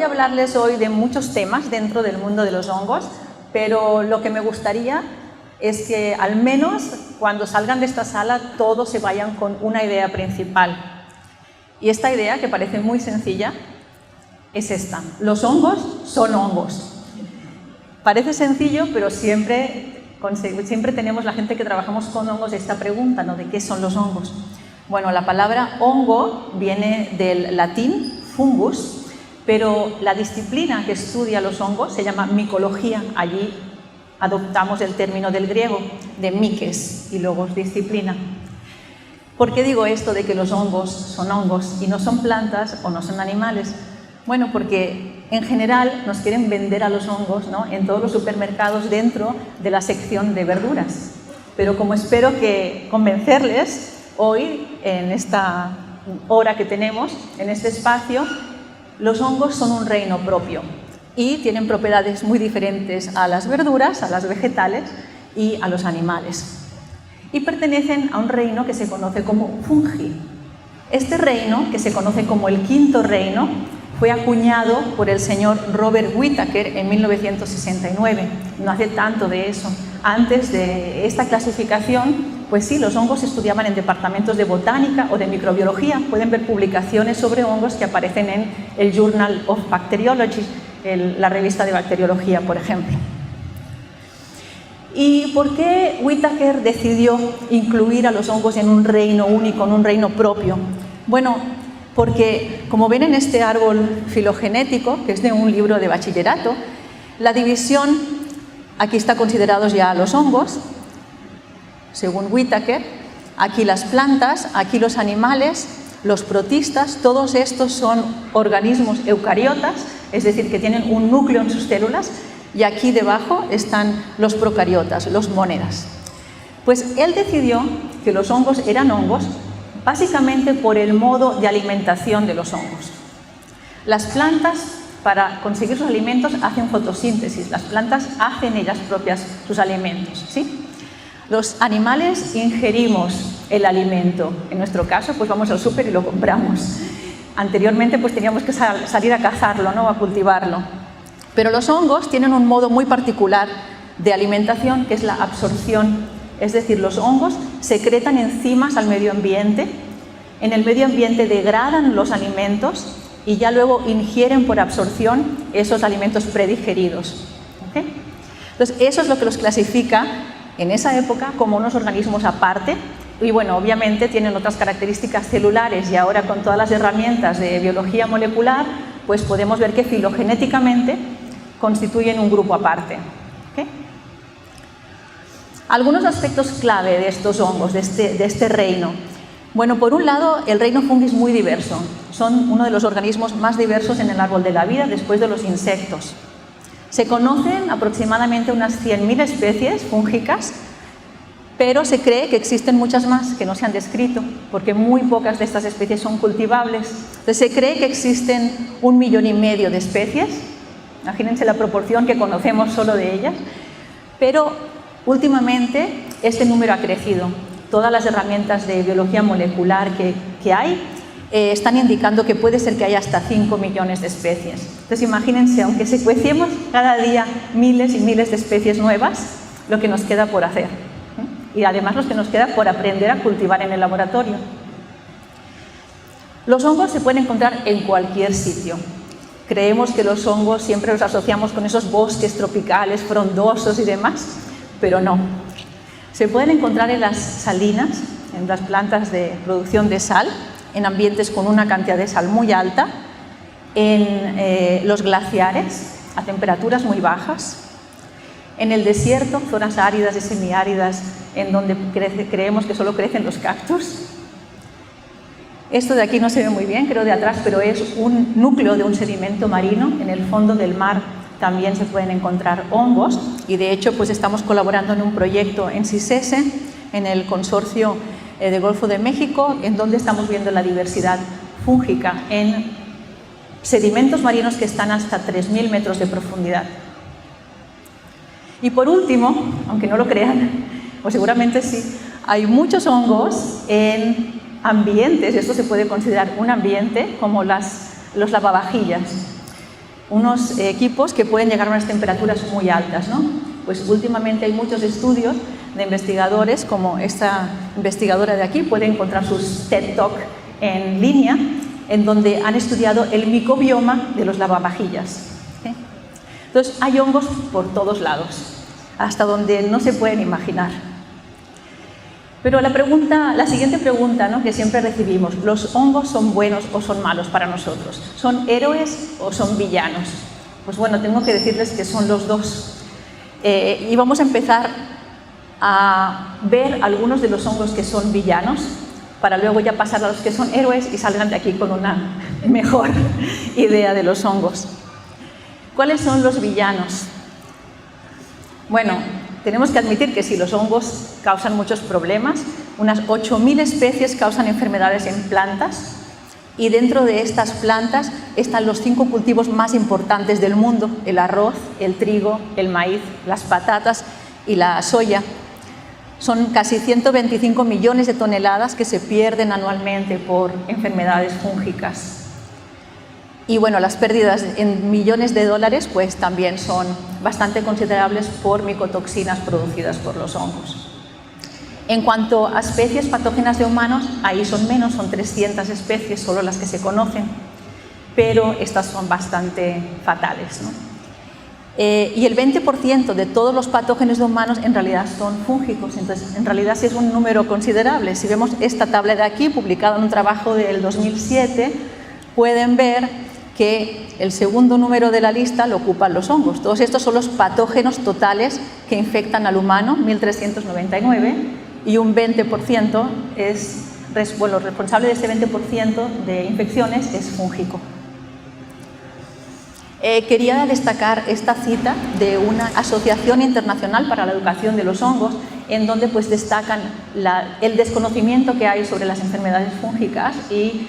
voy a hablarles hoy de muchos temas dentro del mundo de los hongos, pero lo que me gustaría es que al menos cuando salgan de esta sala todos se vayan con una idea principal. Y esta idea, que parece muy sencilla, es esta: los hongos son hongos. Parece sencillo, pero siempre tenemos la gente que trabajamos con hongos esta pregunta, ¿no? ¿De qué son los hongos? Bueno, la palabra hongo viene del latín fungus, pero la disciplina que estudia los hongos se llama micología. Allí adoptamos el término del griego, de miques y logos, disciplina. ¿Por qué digo esto de que los hongos son hongos y no son plantas o no son animales? Bueno, porque en general nos quieren vender a los hongos, ¿no?, en todos los supermercados dentro de la sección de verduras. Pero como espero que convencerles hoy, en esta hora que tenemos, en este espacio, los hongos son un reino propio y tienen propiedades muy diferentes a las verduras, a las vegetales y a los animales. Y pertenecen a un reino que se conoce como fungi. Este reino, que se conoce como el quinto reino, fue acuñado por el señor Robert Whittaker en 1969. No hace tanto de eso. Antes de esta clasificación, pues sí, los hongos se estudiaban en departamentos de botánica o de microbiología. Pueden ver publicaciones sobre hongos que aparecen en el Journal of Bacteriology, la revista de bacteriología, por ejemplo. ¿Y por qué Whittaker decidió incluir a los hongos en un reino único, en un reino propio? Bueno, porque, como ven en este árbol filogenético, que es de un libro de bachillerato, la división, aquí está considerados ya los hongos, según Whittaker, aquí las plantas, aquí los animales, los protistas. Todos estos son organismos eucariotas, es decir, que tienen un núcleo en sus células, y aquí debajo están los procariotas, los mónadas. Pues él decidió que los hongos eran hongos básicamente por el modo de alimentación de los hongos. Las plantas, para conseguir sus alimentos, hacen fotosíntesis. Las plantas hacen ellas propias sus alimentos, ¿sí? Los animales ingerimos el alimento. En nuestro caso, pues vamos al súper y lo compramos. Anteriormente, pues teníamos que salir a cazarlo, ¿no?, a cultivarlo. Pero los hongos tienen un modo muy particular de alimentación, que es la absorción. Es decir, los hongos secretan enzimas al medio ambiente. En el medio ambiente degradan los alimentos y ya luego ingieren por absorción esos alimentos predigeridos. ¿Okay? Entonces, eso es lo que los clasifica en esa época como unos organismos aparte. Y bueno, obviamente tienen otras características celulares, y ahora con todas las herramientas de biología molecular, pues podemos ver que filogenéticamente constituyen un grupo aparte. ¿Okay? Algunos aspectos clave de estos hongos, de este reino. Bueno, por un lado, el reino fungi es muy diverso. Son uno de los organismos más diversos en el árbol de la vida, después de los insectos. Se conocen aproximadamente unas 100.000 especies fúngicas, pero se cree que existen muchas más que no se han descrito, porque muy pocas de estas especies son cultivables. Entonces, se cree que existen 1,5 millones de especies. Imagínense la proporción que conocemos solo de ellas. Pero últimamente este número ha crecido. Todas las herramientas de biología molecular que hay están indicando que puede ser que haya hasta 5 millones de especies. Entonces, imagínense, aunque secuenciemos cada día miles y miles de especies nuevas, lo que nos queda por hacer. Y además los que nos queda por aprender a cultivar en el laboratorio. Los hongos se pueden encontrar en cualquier sitio. Creemos que los hongos siempre los asociamos con esos bosques tropicales, frondosos y demás, pero no. Se pueden encontrar en las salinas, en las plantas de producción de sal, en ambientes con una cantidad de sal muy alta, en los glaciares, a temperaturas muy bajas, en el desierto, zonas áridas y semiáridas, en donde creemos que solo crecen los cactus. Esto de aquí no se ve muy bien, creo de atrás, pero es un núcleo de un sedimento marino. En el fondo del mar también se pueden encontrar hongos, y de hecho pues estamos colaborando en un proyecto en CISESE, en el consorcio de Golfo de México, en donde estamos viendo la diversidad fúngica en sedimentos marinos que están hasta 3.000 metros de profundidad. Y por último, aunque no lo crean, o seguramente sí, hay muchos hongos en ambientes, esto se puede considerar un ambiente, como los lavavajillas. unos equipos que pueden llegar a unas temperaturas muy altas, ¿no? Pues últimamente hay muchos estudios de investigadores, como esta investigadora de aquí, puede encontrar sus TED Talk en línea, en donde han estudiado el microbioma de los lavavajillas. ¿Sí? Entonces, hay hongos por todos lados, hasta donde no se pueden imaginar. Pero la siguiente pregunta, ¿no?, que siempre recibimos: ¿los hongos son buenos o son malos para nosotros? ¿Son héroes o son villanos? Pues bueno, tengo que decirles que son los dos. Y vamos a empezar a ver algunos de los hongos que son villanos, para luego ya pasar a los que son héroes y salgan de aquí con una mejor idea de los hongos. ¿Cuáles son los villanos? Bueno, tenemos que admitir que sí, los hongos causan muchos problemas. Unas 8.000 especies causan enfermedades en plantas, y dentro de estas plantas están los 5 cultivos más importantes del mundo: el arroz, el trigo, el maíz, las patatas y la soya. Son casi 125 millones de toneladas que se pierden anualmente por enfermedades fúngicas. Y bueno, las pérdidas en millones de dólares pues también son bastante considerables por micotoxinas producidas por los hongos. En cuanto a especies patógenas de humanos, ahí son menos, son 300 especies, solo las que se conocen, pero estas son bastante fatales, ¿no? Y el 20% de todos los patógenos de humanos en realidad son fúngicos, entonces en realidad sí es un número considerable. Si vemos esta tabla de aquí, publicada en un trabajo del 2007, pueden ver que el segundo número de la lista lo ocupan los hongos. Todos estos son los patógenos totales que infectan al humano, 1.399, y un 20% bueno, responsable de este 20% de infecciones es fúngico. Quería destacar esta cita de una asociación internacional para la educación de los hongos, en donde pues destacan el desconocimiento que hay sobre las enfermedades fúngicas y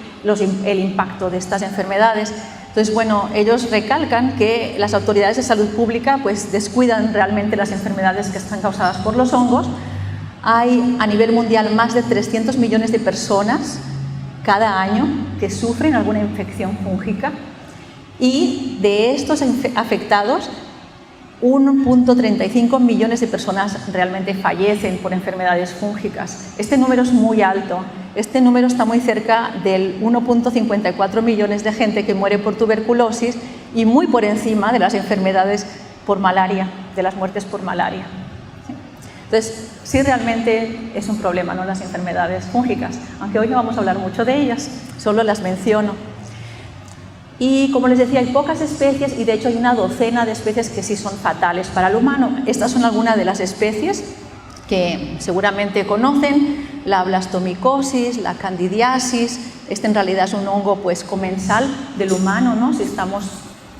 el impacto de estas enfermedades. Entonces, bueno, ellos recalcan que las autoridades de salud pública pues descuidan realmente las enfermedades que están causadas por los hongos. Hay a nivel mundial más de 300 millones de personas cada año que sufren alguna infección fúngica, y de estos afectados 1.35 millones de personas realmente fallecen por enfermedades fúngicas. Este número es muy alto. Este número está muy cerca del 1.54 millones de gente que muere por tuberculosis y muy por encima de las enfermedades por malaria, de las muertes por malaria. Entonces, sí, realmente es un problema, ¿no?, las enfermedades fúngicas, aunque hoy no vamos a hablar mucho de ellas, solo las menciono. Y como les decía, hay pocas especies, y de hecho hay una docena de especies que sí son fatales para el humano. Estas son algunas de las especies que seguramente conocen: la blastomicosis, la candidiasis. Este en realidad es un hongo pues comensal del humano, ¿no? Si estamos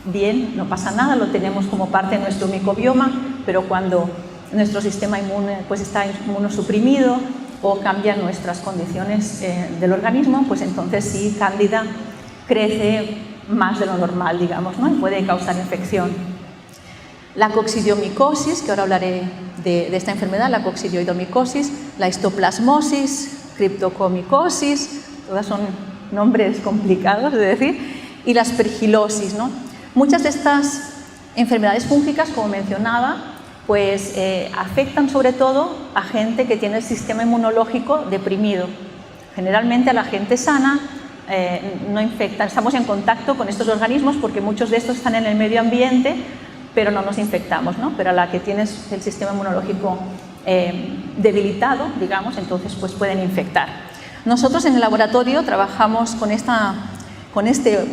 bien, no pasa nada, lo tenemos como parte de nuestro microbioma, pero cuando nuestro sistema inmune pues está inmunosuprimido o cambian nuestras condiciones del organismo, pues entonces sí, cándida crece más de lo normal, digamos, ¿no?, y puede causar infección. La coccidiomicosis, que ahora hablaré de esta enfermedad, la coccidioidomicosis, la histoplasmosis, criptocomicosis, todas son nombres complicados de decir, y la aspergilosis, ¿no? Muchas de estas enfermedades fúngicas, como mencionaba, pues afectan sobre todo a gente que tiene el sistema inmunológico deprimido. Generalmente a la gente sana no infectan. Estamos en contacto con estos organismos porque muchos de estos están en el medio ambiente, pero no nos infectamos, ¿no? Pero a la que tienes el sistema inmunológico debilitado, digamos, entonces pues pueden infectar. Nosotros en el laboratorio trabajamos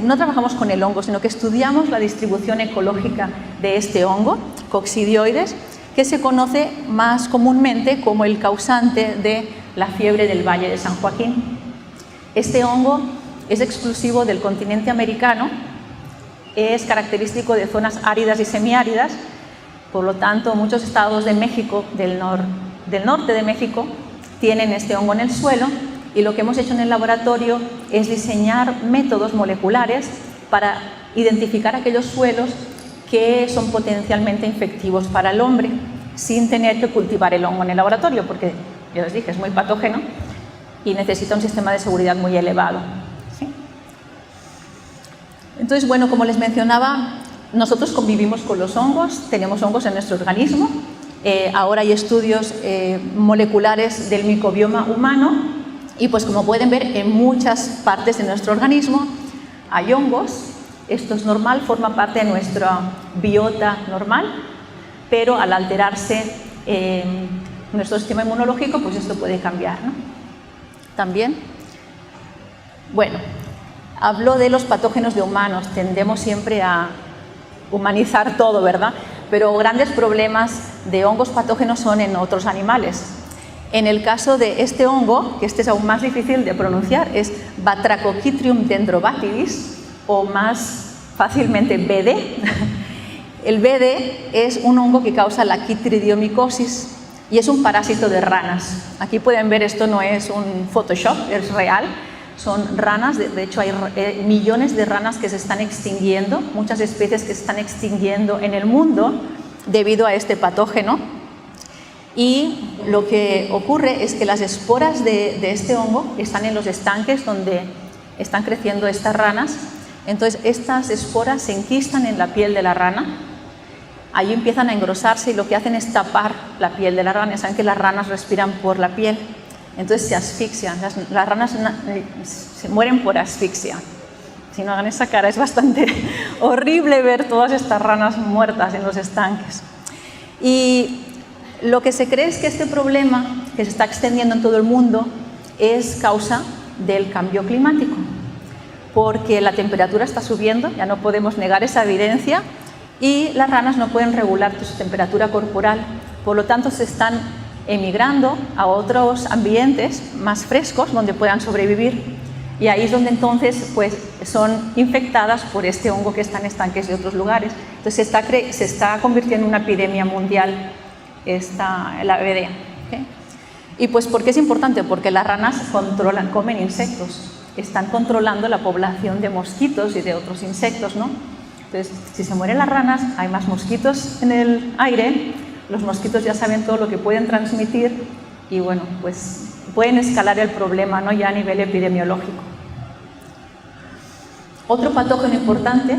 no trabajamos con el hongo, sino que estudiamos la distribución ecológica de este hongo, coccidioides, que se conoce más comúnmente como el causante de la fiebre del Valle de San Joaquín. Este hongo es exclusivo del continente americano, es característico de zonas áridas y semiáridas, por lo tanto muchos estados de México, del norte de México, tienen este hongo en el suelo, y lo que hemos hecho en el laboratorio es diseñar métodos moleculares para identificar aquellos suelos que son potencialmente infectivos para el hombre, sin tener que cultivar el hongo en el laboratorio, porque ya les dije, es muy patógeno y necesita un sistema de seguridad muy elevado. ¿Sí? Entonces, bueno, como les mencionaba, nosotros convivimos con los hongos, tenemos hongos en nuestro organismo. Ahora hay estudios moleculares del microbioma humano y pues como pueden ver en muchas partes de nuestro organismo hay hongos. Esto es normal, forma parte de nuestra biota normal, pero al alterarse nuestro sistema inmunológico, pues esto puede cambiar, ¿no? También, bueno, hablo de los patógenos de humanos, tendemos siempre a humanizar todo, ¿verdad? Pero grandes problemas de hongos patógenos son en otros animales. En el caso de este hongo, que este es aún más difícil de pronunciar, es Batrachochytrium dendrobatidis, o más fácilmente BD. El BD es un hongo que causa la quitridiomicosis y es un parásito de ranas. Aquí pueden ver, esto no es un Photoshop, es real. Son ranas, de hecho hay millones de ranas que se están extinguiendo, muchas especies que se están extinguiendo en el mundo debido a este patógeno. Y lo que ocurre es que las esporas de este hongo están en los estanques donde están creciendo estas ranas. Entonces estas esporas se enquistan en la piel de la rana, ahí empiezan a engrosarse y lo que hacen es tapar la piel de la rana. Saben que las ranas respiran por la piel, entonces se asfixian. Las ranas se mueren por asfixia. Si no hagan esa cara, es bastante horrible ver todas estas ranas muertas en los estanques. Y lo que se cree es que este problema, que se está extendiendo en todo el mundo, es causa del cambio climático, porque la temperatura está subiendo, ya no podemos negar esa evidencia, y las ranas no pueden regular su temperatura corporal, por lo tanto se están emigrando a otros ambientes más frescos donde puedan sobrevivir, y ahí es donde entonces pues, son infectadas por este hongo que está en estanques de otros lugares. Entonces se está convirtiendo en una epidemia mundial la BD. ¿Okay? Y pues ¿por qué es importante? Porque las ranas comen insectos, están controlando la población de mosquitos y de otros insectos, ¿no? Entonces, si se mueren las ranas, hay más mosquitos en el aire, los mosquitos ya saben todo lo que pueden transmitir y bueno, pues pueden escalar el problema, ¿no? Ya a nivel epidemiológico. Otro patógeno importante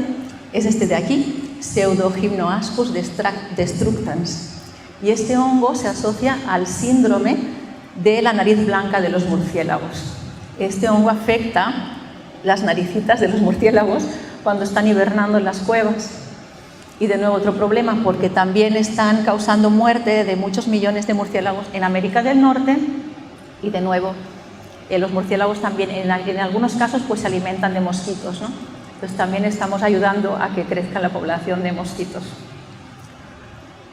es este de aquí, Pseudohypnoaspus destructans, y este hongo se asocia al síndrome de la nariz blanca de los murciélagos. Este hongo afecta las naricitas de los murciélagos cuando están hibernando en las cuevas. Y de nuevo otro problema, porque también están causando muerte de muchos millones de murciélagos en América del Norte. Y de nuevo, los murciélagos también en algunos casos pues, se alimentan de mosquitos, ¿no? Entonces también estamos ayudando a que crezca la población de mosquitos.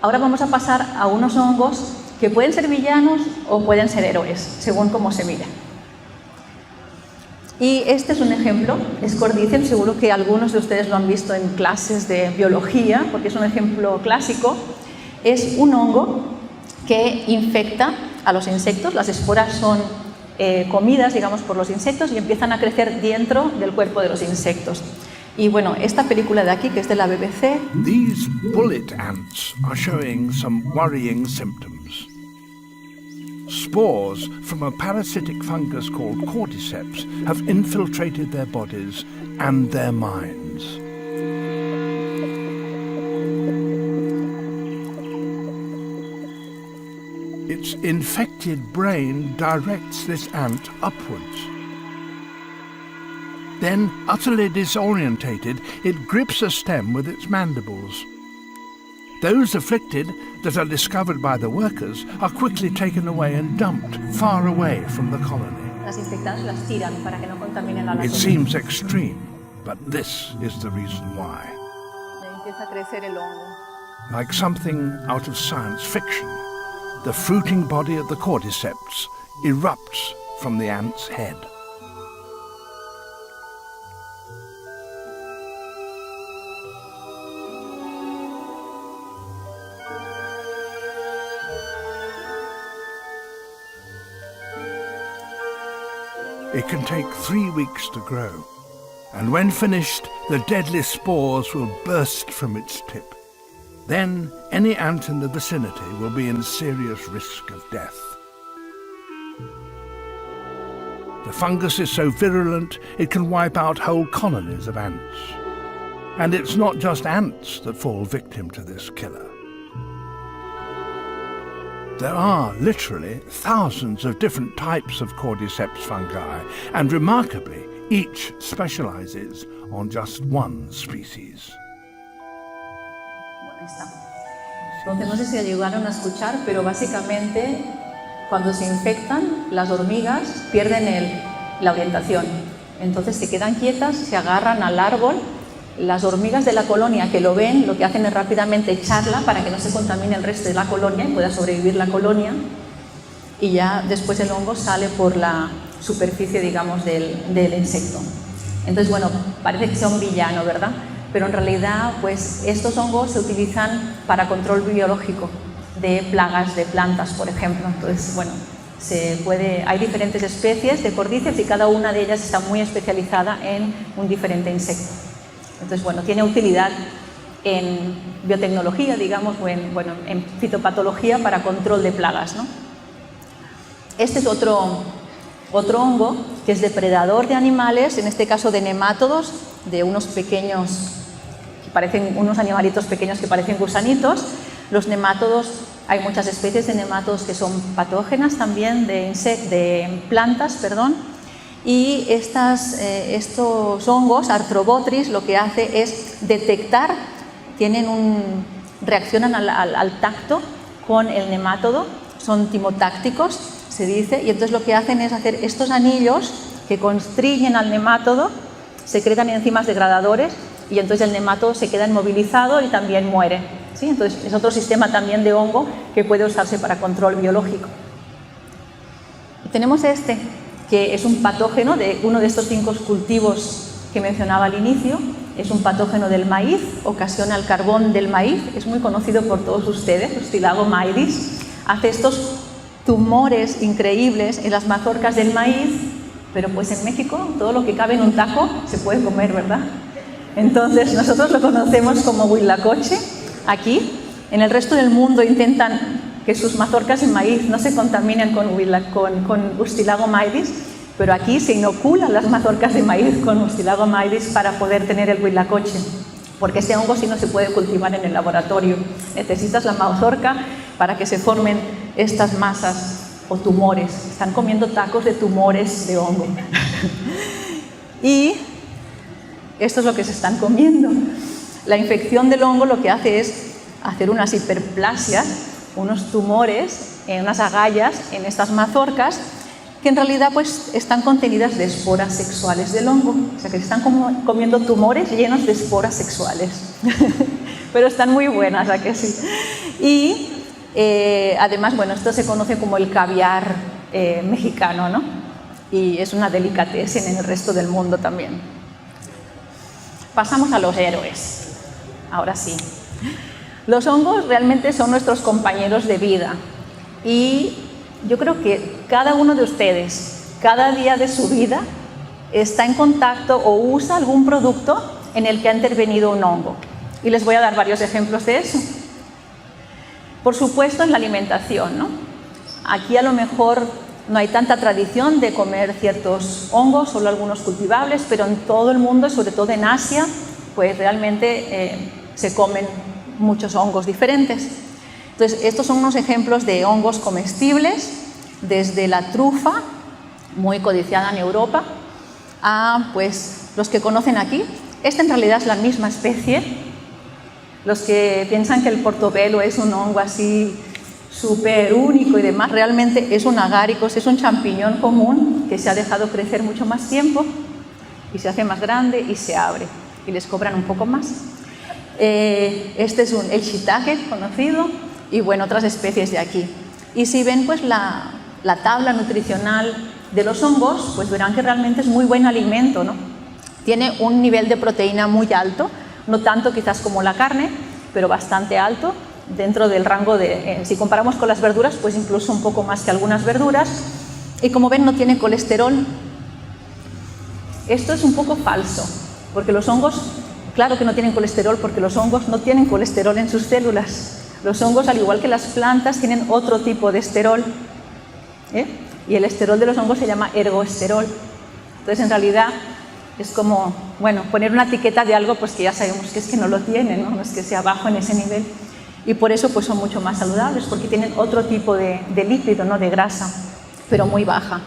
Ahora vamos a pasar a unos hongos que pueden ser villanos o pueden ser héroes, según cómo se mire. Y este es un ejemplo, Scordicem, seguro que algunos de ustedes lo han visto en clases de biología, porque es un ejemplo clásico. Es un hongo que infecta a los insectos, las esporas son comidas, digamos, por los insectos y empiezan a crecer dentro del cuerpo de los insectos. Y bueno, esta película de aquí, que es de la BBC... These bullet ants are showing some worrying symptoms. Spores from a parasitic fungus called cordyceps have infiltrated their bodies and their minds. Its infected brain directs this ant upwards. Then, utterly disorientated, it grips a stem with its mandibles. Those afflicted that are discovered by the workers are quickly taken away and dumped far away from the colony. Las infectadas las tiran para que no contaminen a la It zona. seems extreme, but this is the reason why. Empieza a crecer el hongo. Like something out of science fiction, the fruiting body of the cordyceps erupts from the ant's head. It can take 3 weeks to grow, and when finished, the deadly spores will burst from its tip. Then, any ant in the vicinity will be in serious risk of death. The fungus is so virulent, it can wipe out whole colonies of ants. And it's not just ants that fall victim to this killer. There are literally thousands of different types of cordyceps fungi, and remarkably, each specializes on just one species. Bueno, ahí está. Entonces, no sé si llegaron a escuchar, pero básicamente cuando se infectan, las hormigas pierden la orientación. Entonces se quedan quietas, se agarran al árbol. Las hormigas de la colonia que lo ven, lo que hacen es rápidamente echarla para que no se contamine el resto de la colonia y pueda sobrevivir la colonia. Y ya después el hongo sale por la superficie, digamos, del insecto. Entonces, bueno, parece que sea un villano, ¿verdad? Pero en realidad, pues estos hongos se utilizan para control biológico de plagas de plantas, por ejemplo. Entonces, bueno, hay diferentes especies de cordíceps y cada una de ellas está muy especializada en un diferente insecto. Entonces, bueno, tiene utilidad en biotecnología, digamos, o en fitopatología para control de plagas, ¿no? Este es otro hongo que es depredador de animales, en este caso de nemátodos, de unos pequeños, que parecen unos animalitos pequeños que parecen gusanitos. Los nemátodos, hay muchas especies de nemátodos que son patógenas también de plantas, perdón. Y estos hongos, Arthrobotrys, lo que hace es detectar, reaccionan al tacto con el nemátodo, son timotácticos, se dice, y entonces lo que hacen es hacer estos anillos que constriñen al nemátodo, secretan enzimas degradadores y entonces el nemátodo se queda inmovilizado y también muere, ¿sí? Entonces es otro sistema también de hongo que puede usarse para control biológico. Y tenemos que es un patógeno de uno de estos 5 cultivos que mencionaba al inicio, es un patógeno del maíz, ocasiona el carbón del maíz, es muy conocido por todos ustedes, Ustilago maidis, hace estos tumores increíbles en las mazorcas del maíz, pero pues en México todo lo que cabe en un taco se puede comer, ¿verdad? Entonces nosotros lo conocemos como huitlacoche aquí, en el resto del mundo intentan que sus mazorcas de maíz no se contaminen con Ustilago maidis, pero aquí se inoculan las mazorcas de maíz con Ustilago maidis para poder tener el huitlacoche, porque este hongo sí no se puede cultivar en el laboratorio. Necesitas la mazorca para que se formen estas masas o tumores. Están comiendo tacos de tumores de hongo. Y esto es lo que se están comiendo. La infección del hongo lo que hace es hacer unas hiperplasias, unos tumores, unas agallas en estas mazorcas que en realidad pues están contenidas de esporas sexuales del hongo, o sea que están comiendo tumores llenos de esporas sexuales. Pero están muy buenas, ¿a que sí? Y además, bueno, esto se conoce como el caviar mexicano, ¿no? Y es una delicatessen en el resto del mundo también. Pasamos a los héroes. Ahora sí. Los hongos realmente son nuestros compañeros de vida y yo creo que cada uno de ustedes, cada día de su vida, está en contacto o usa algún producto en el que ha intervenido un hongo. Y les voy a dar varios ejemplos de eso. Por supuesto, en la alimentación, ¿no? Aquí a lo mejor no hay tanta tradición de comer ciertos hongos, solo algunos cultivables, pero en todo el mundo, sobre todo en Asia, pues realmente se comen muchos hongos diferentes. Entonces, estos son unos ejemplos de hongos comestibles, desde la trufa, muy codiciada en Europa, a pues, los que conocen aquí. Esta en realidad es la misma especie. Los que piensan que el portobelo es un hongo así súper único y demás, realmente es un agáricos, es un champiñón común que se ha dejado crecer mucho más tiempo y se hace más grande y se abre y les cobran un poco más. Este es el shiitake conocido y bueno, otras especies de aquí. Y si ven pues la tabla nutricional de los hongos, pues verán que realmente es muy buen alimento, ¿no? Tiene un nivel de proteína muy alto, no tanto quizás como la carne, pero bastante alto, dentro del rango de, si comparamos con las verduras, pues incluso un poco más que algunas verduras. Y como ven, no tiene colesterol. Esto es un poco falso, porque los hongos, claro que no tienen colesterol, porque los hongos no tienen colesterol en sus células. Los hongos, al igual que las plantas, tienen otro tipo de esterol, y el esterol de los hongos se llama ergoesterol. Entonces, en realidad, es como, bueno, poner una etiqueta de algo pues que ya sabemos que es que no lo tiene, ¿no? No es que sea bajo en ese nivel. Y por eso pues son mucho más saludables, porque tienen otro tipo de lípido, ¿no? De grasa, pero muy baja.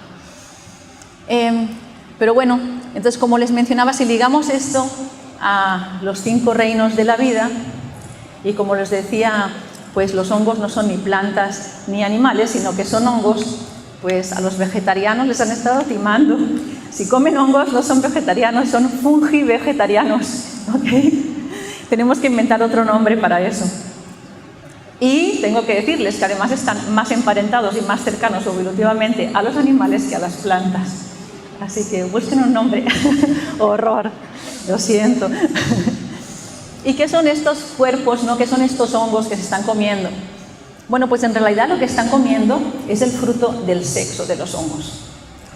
Pero bueno, entonces como les mencionaba, si ligamos esto a los 5 reinos de la vida, y como les decía, pues los hongos no son ni plantas ni animales, sino que son hongos, pues a los vegetarianos les han estado timando. Si comen hongos no son vegetarianos, son fungi-vegetarianos, ¿ok? Tenemos que inventar otro nombre para eso. Y tengo que decirles que además están más emparentados y más cercanos evolutivamente a los animales que a las plantas. Así que busquen un nombre. Horror, lo siento. ¿Y qué son estos cuerpos, no? ¿Qué son estos hongos que se están comiendo? Bueno, pues en realidad lo que están comiendo es el fruto del sexo de los hongos.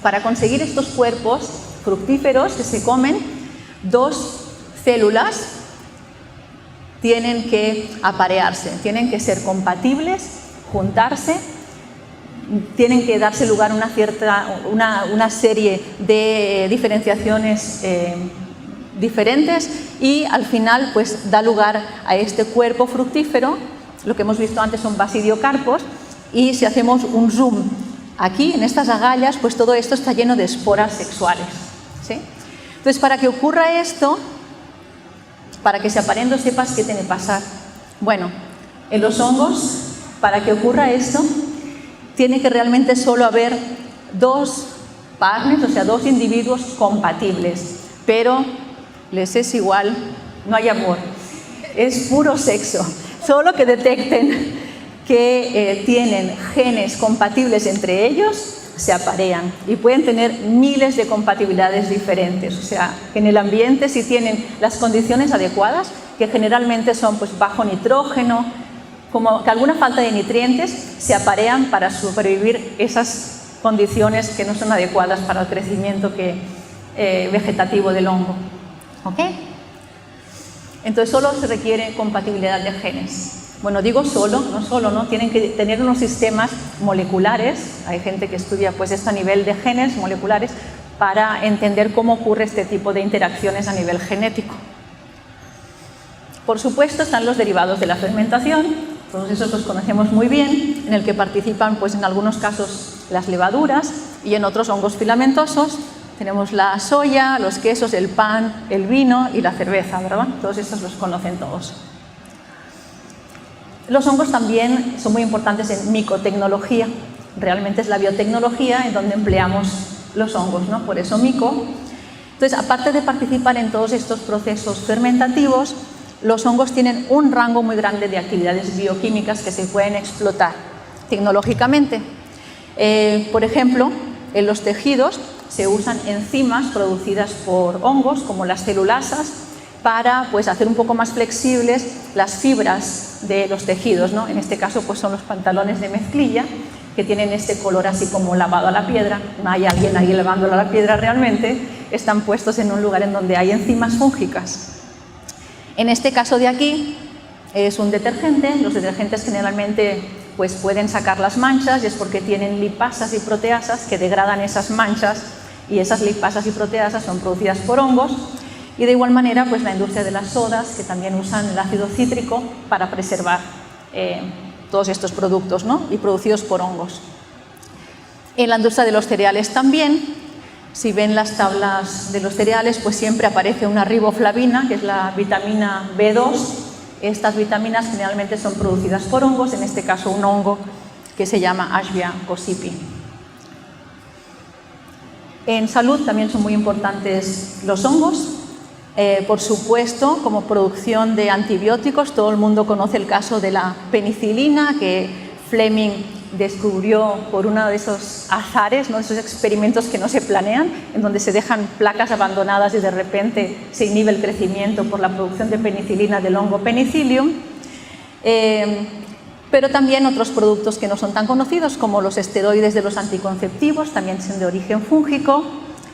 Para conseguir estos cuerpos fructíferos que se comen, 2 células tienen que aparearse, tienen que ser compatibles, juntarse, tienen que darse lugar a una serie de diferenciaciones diferentes y al final pues da lugar a este cuerpo fructífero. Lo que hemos visto antes son basidiocarpos, y si hacemos un zoom aquí en estas agallas, pues todo esto está lleno de esporas sexuales, ¿sí? Entonces, para que ocurra esto, para que se apareen, sepas qué tiene que pasar. Bueno, en los hongos, para que ocurra esto, tiene que realmente solo haber 2 partners, o sea, 2 individuos compatibles, pero les es igual, no hay amor, es puro sexo. Solo que detecten que tienen genes compatibles entre ellos, se aparean y pueden tener miles de compatibilidades diferentes. O sea, que en el ambiente, si tienen las condiciones adecuadas, que generalmente son pues bajo nitrógeno, como que alguna falta de nutrientes, se aparean para sobrevivir esas condiciones que no son adecuadas para el crecimiento vegetativo del hongo. ¿Ok? Entonces solo se requiere compatibilidad de genes. Bueno, digo solo, ¿no? Tienen que tener unos sistemas moleculares. Hay gente que estudia pues esto a nivel de genes moleculares para entender cómo ocurre este tipo de interacciones a nivel genético. Por supuesto están los derivados de la fermentación, todos esos los conocemos muy bien, en el que participan pues en algunos casos las levaduras y en otros hongos filamentosos. Tenemos la soya, los quesos, el pan, el vino y la cerveza, ¿verdad? Todos estos los conocen todos. Los hongos también son muy importantes en micotecnología. Realmente es la biotecnología en donde empleamos los hongos, ¿no? Por eso mico. Entonces, aparte de participar en todos estos procesos fermentativos, los hongos tienen un rango muy grande de actividades bioquímicas que se pueden explotar tecnológicamente. Por ejemplo, en los tejidos se usan enzimas producidas por hongos, como las celulasas, para pues, hacer un poco más flexibles las fibras de los tejidos, ¿no? En este caso pues, son los pantalones de mezclilla, que tienen este color así como lavado a la piedra. No hay alguien ahí lavándolo a la piedra realmente, están puestos en un lugar en donde hay enzimas fúngicas. En este caso de aquí es un detergente. Los detergentes generalmente pues, pueden sacar las manchas, y es porque tienen lipasas y proteasas que degradan esas manchas, y esas lipasas y proteasas son producidas por hongos. Y de igual manera pues, la industria de las sodas, que también usan el ácido cítrico para preservar todos estos productos, ¿no? Y producidos por hongos. En la industria de los cereales también, si ven las tablas de los cereales, pues siempre aparece una riboflavina, que es la vitamina B2. Estas vitaminas generalmente son producidas por hongos, en este caso un hongo que se llama Ashvia gossypii. En salud también son muy importantes los hongos. Por supuesto, como producción de antibióticos, todo el mundo conoce el caso de la penicilina, que Fleming descubrió por uno de esos azares, ¿no? Esos experimentos que no se planean, en donde se dejan placas abandonadas y de repente se inhibe el crecimiento por la producción de penicilina del hongo Penicillium. Pero también otros productos que no son tan conocidos, como los esteroides de los anticonceptivos, también son de origen fúngico.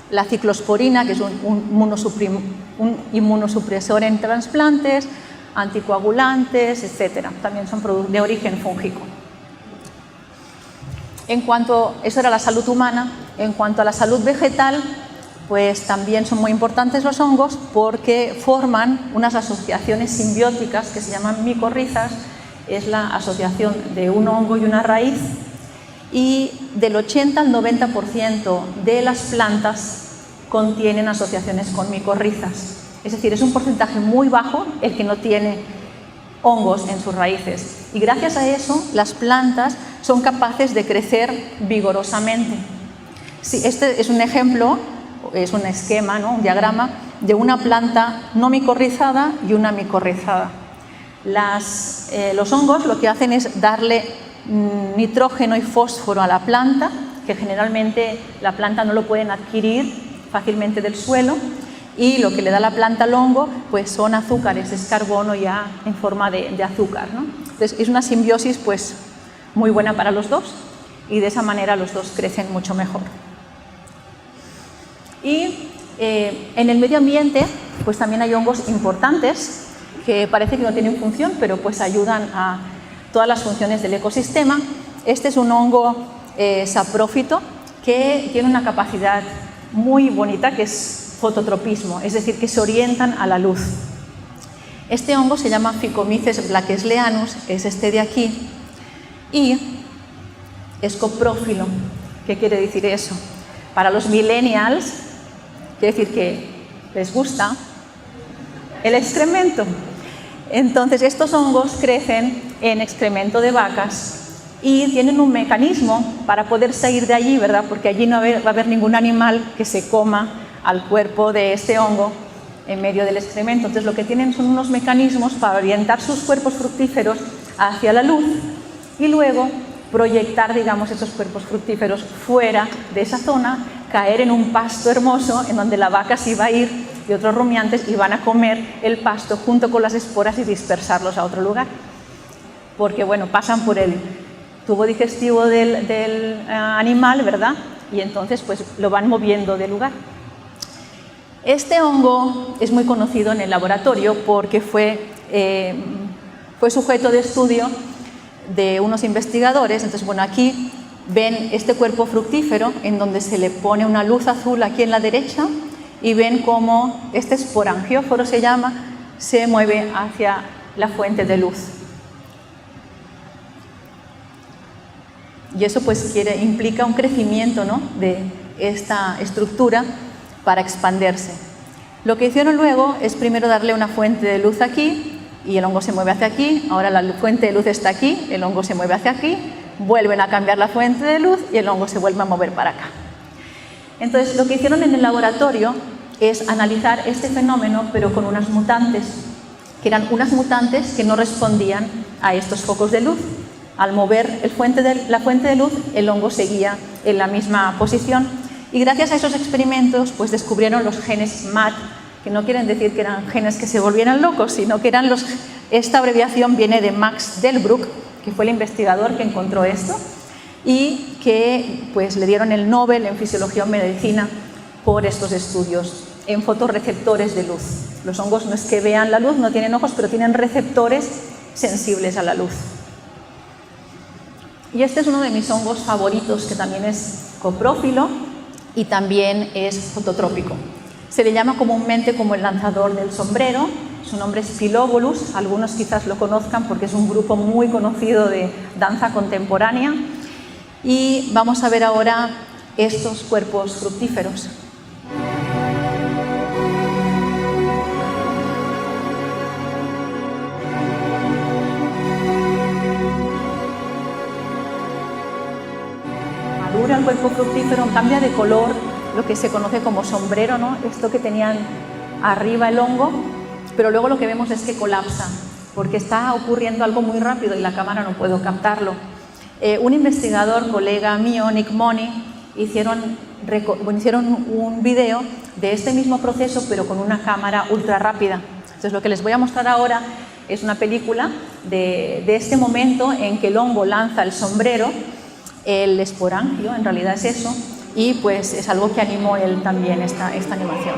La ciclosporina, que es un inmunosupresor en trasplantes, anticoagulantes, etc. También son de origen fúngico. Eso era la salud humana. En cuanto a la salud vegetal, pues también son muy importantes los hongos porque forman unas asociaciones simbióticas que se llaman micorrizas. Es la asociación de un hongo y una raíz, y del 80 al 90% de las plantas contienen asociaciones con micorrizas. Es decir, es un porcentaje muy bajo el que no tiene hongos en sus raíces, y gracias a eso las plantas son capaces de crecer vigorosamente. Sí, este es un ejemplo, es un esquema, ¿no? Un diagrama de una planta no micorrizada y una micorrizada. Los hongos lo que hacen es darle nitrógeno y fósforo a la planta, que generalmente la planta no lo pueden adquirir fácilmente del suelo, y lo que le da la planta al hongo pues son azúcares, es carbono ya en forma de azúcar, ¿no? Entonces es una simbiosis pues muy buena para los dos, y de esa manera los dos crecen mucho mejor. Y en el medio ambiente pues también hay hongos importantes que parece que no tienen función, pero pues ayudan a todas las funciones del ecosistema. Este es un hongo saprófito que tiene una capacidad muy bonita, que es fototropismo, es decir, que se orientan a la luz. Este hongo se llama Phycomyces blaquesleanus, es este de aquí, y es coprófilo. ¿Qué quiere decir eso? Para los millennials, quiere decir que les gusta el excremento. Entonces estos hongos crecen en excremento de vacas y tienen un mecanismo para poder salir de allí, ¿verdad? Porque allí no va a haber ningún animal que se coma al cuerpo de este hongo en medio del excremento. Entonces lo que tienen son unos mecanismos para orientar sus cuerpos fructíferos hacia la luz y luego proyectar, digamos, esos cuerpos fructíferos fuera de esa zona, caer en un pasto hermoso en donde la vaca se va a ir y otros rumiantes y van a comer el pasto junto con las esporas y dispersarlos a otro lugar. Porque, bueno, pasan por el tubo digestivo del animal, ¿verdad? Y entonces pues lo van moviendo de lugar. Este hongo es muy conocido en el laboratorio porque fue sujeto de estudio de unos investigadores. Entonces, bueno, aquí ven este cuerpo fructífero en donde se le pone una luz azul aquí en la derecha y ven cómo este esporangióforo se llama, se mueve hacia la fuente de luz. Y eso pues implica un crecimiento, ¿no?, de esta estructura para expandirse. Lo que hicieron luego es primero darle una fuente de luz aquí y el hongo se mueve hacia aquí. Ahora la fuente de luz está aquí, el hongo se mueve hacia aquí, vuelven a cambiar la fuente de luz y el hongo se vuelve a mover para acá. Entonces lo que hicieron en el laboratorio es analizar este fenómeno pero con unas mutantes, que eran unas mutantes que no respondían a estos focos de luz. Al mover la fuente de luz, el hongo seguía en la misma posición, y gracias a esos experimentos pues descubrieron los genes MAT, que no quieren decir que eran genes que se volvieran locos, sino que eran esta abreviación viene de Max Delbruck, que fue el investigador que encontró esto y que pues le dieron el Nobel en Fisiología o Medicina por estos estudios en fotorreceptores de luz. Los hongos no es que vean la luz, no tienen ojos, pero tienen receptores sensibles a la luz. Y este es uno de mis hongos favoritos, que también es coprófilo y también es fototrópico. Se le llama comúnmente como el lanzador del sombrero. Su nombre es Philobulus, algunos quizás lo conozcan porque es un grupo muy conocido de danza contemporánea. Y vamos a ver ahora estos cuerpos fructíferos. Madura el cuerpo fructífero, cambia de color, lo que se conoce como sombrero, ¿no? Esto que tenían arriba el hongo, pero luego lo que vemos es que colapsa, porque está ocurriendo algo muy rápido y la cámara no puede captarlo. Un investigador, colega mío, Nick Money, hicieron un video de este mismo proceso, pero con una cámara ultra rápida. Entonces lo que les voy a mostrar ahora es una película de este momento en que el hongo lanza el sombrero, el esporangio, en realidad es eso, y pues es algo que animó él también esta animación.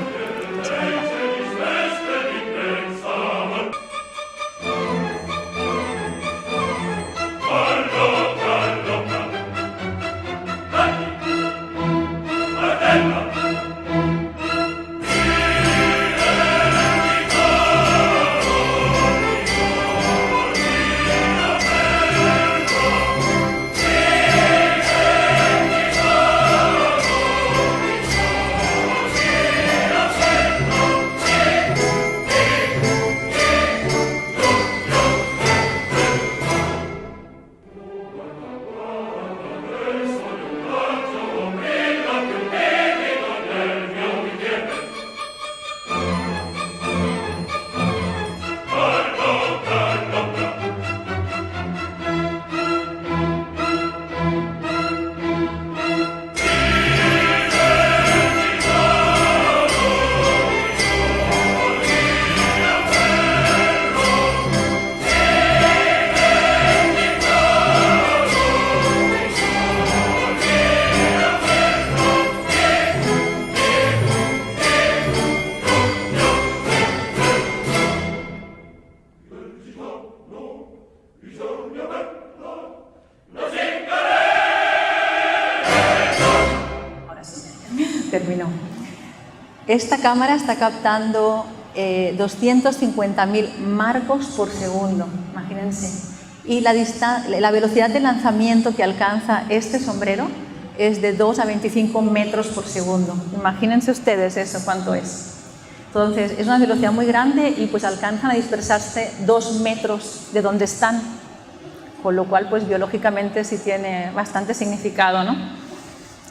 Esta cámara está captando 250.000 marcos por segundo, imagínense. Y la velocidad de lanzamiento que alcanza este sombrero es de 2 a 25 metros por segundo. Imagínense ustedes eso, cuánto es. Entonces, es una velocidad muy grande y pues alcanzan a dispersarse 2 metros de donde están, con lo cual pues biológicamente sí tiene bastante significado, ¿no?